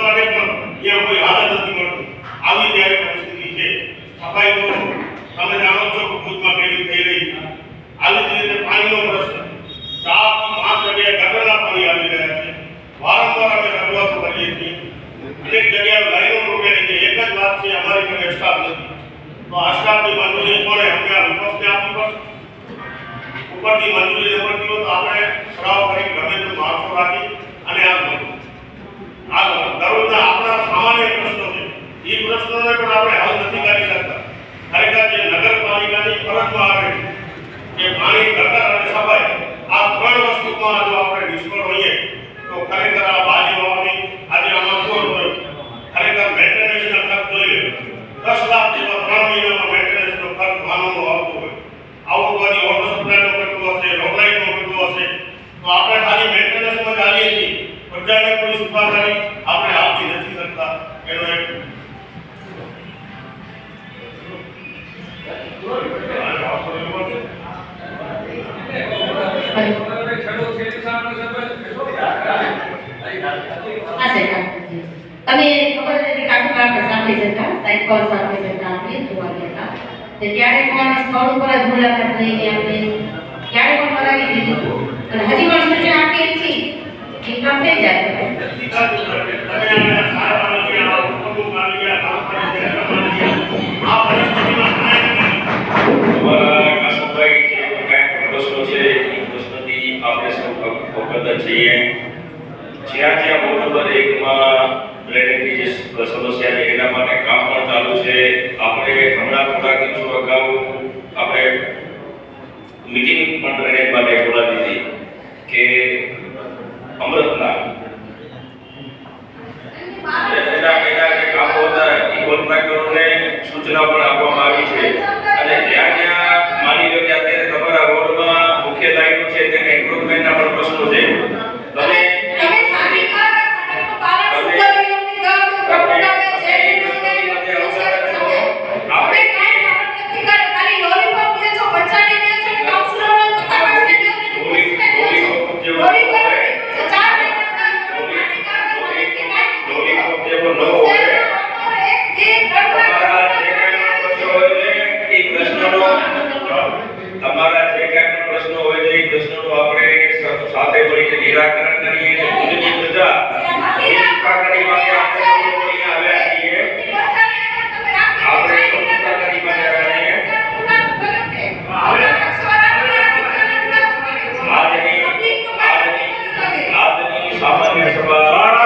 માટે પણ અહીંયા કોઈ હાલત નથી મળતું. આવી ત્યારે પરિસ્થિતિ છે. સફાઈ તો તમે જાણો છો કે ભુજમાં કેવી થઈ રહી છે. આવી જ રીતે પાણીનો પ્રશ્ન 4 થી 5 જગ્યાએ ગટરના પાણી આવી રહ્યા છે. વારંવાર અમે રજૂઆતો કરીએ છીએ. અનેક જગ્યાએ લાઈનો તૂટેલી છે. એક જ વાત છે, અમારી પાસે સ્ટાફ નથી. તો આ સ્ટાફની મંજૂરી કોણે અમને આ વિપક્ષને આપવી પડશે. ઉપરથી મંજૂરી ન મળતી હોય તો આપણે ઠરાવ કરી ગમે તે માણસો રાખી અને આ દરરોજના આપણા સામાન્ય પ્રશ્નો છે. એ પ્રશ્નોને પણ આપણે હલ નથી કરી શકતા. ખરેખર જે નગરપાલિકાની ફરજમાં આવે કે પાણી, ગટર અને સફાઈ, આ 3 વસ્તુમાં જો આપણે નિષ્ફળ હોઈએ તો ખરેખર આ બાજુઓની આજે આમાં શું હોય ખરેખર મેન્ટેનન્સનો ખર્ચ જોઈ લે 10 લાખ જેવા 3 મહિનામાં મેન્ટેનન્સનો ખર્ચ માનવનો આવતો હોય. આવું બધી વોટર સપ્લાયનો કેટલો હશે, રોડલાઇટનો કેટલો હશે, તો આપણે ખાલી મેન્ટેનન્સમાં ચાલીએ છીએ. પ્રજાને કોઈ સુખાકારી આપણે આપી નથી શકતા. એનો એક તમે ખબર નથી કાઢવા આપણે સાથે જતા સાયકલ સાથે જતા આપણે જોવા ગયા ત્યારે પણ સ્થળ ઉપર જ મુલાકાત લઈને આપણે ત્યારે પણ કરાવી દીધું અને હજી પણ સૂચના આપીએ છીએ કે કામ થઈ જાય. જ્યાં જ્યાં વોર્ડ નંબર 1 માં ડ્રેનેજની જે સમસ્યા છે એના માટે કામ પણ ચાલુ છે. આપણે હમણાં થોડા દિવસો અગાઉ આપણે મીટિંગ પણ ડ્રેનેજ માટે બોલાવી હતી કે અમૃતના એના જે કામો હતા એ કોન્ટ્રાક્ટરોને સૂચના પણ આપવામાં આવી છે. અને જ્યાં જ્યાં માની લો કે અત્યારે તમારા વોર્ડમાં મુખ્ય લાઈનો છે તેને ઇમ્પ્રુવમેન્ટના પણ પ્રશ્નો છે. તમે સાથે મળીને નિરાકરણ કરીએ અને ભુજની પ્રજા સુખાકારી માટે આપણે અહીંયા આવ્યા છીએ. આપણે સુખાકારી માટે આવ્યા છીએ. આજની સામાન્ય સભા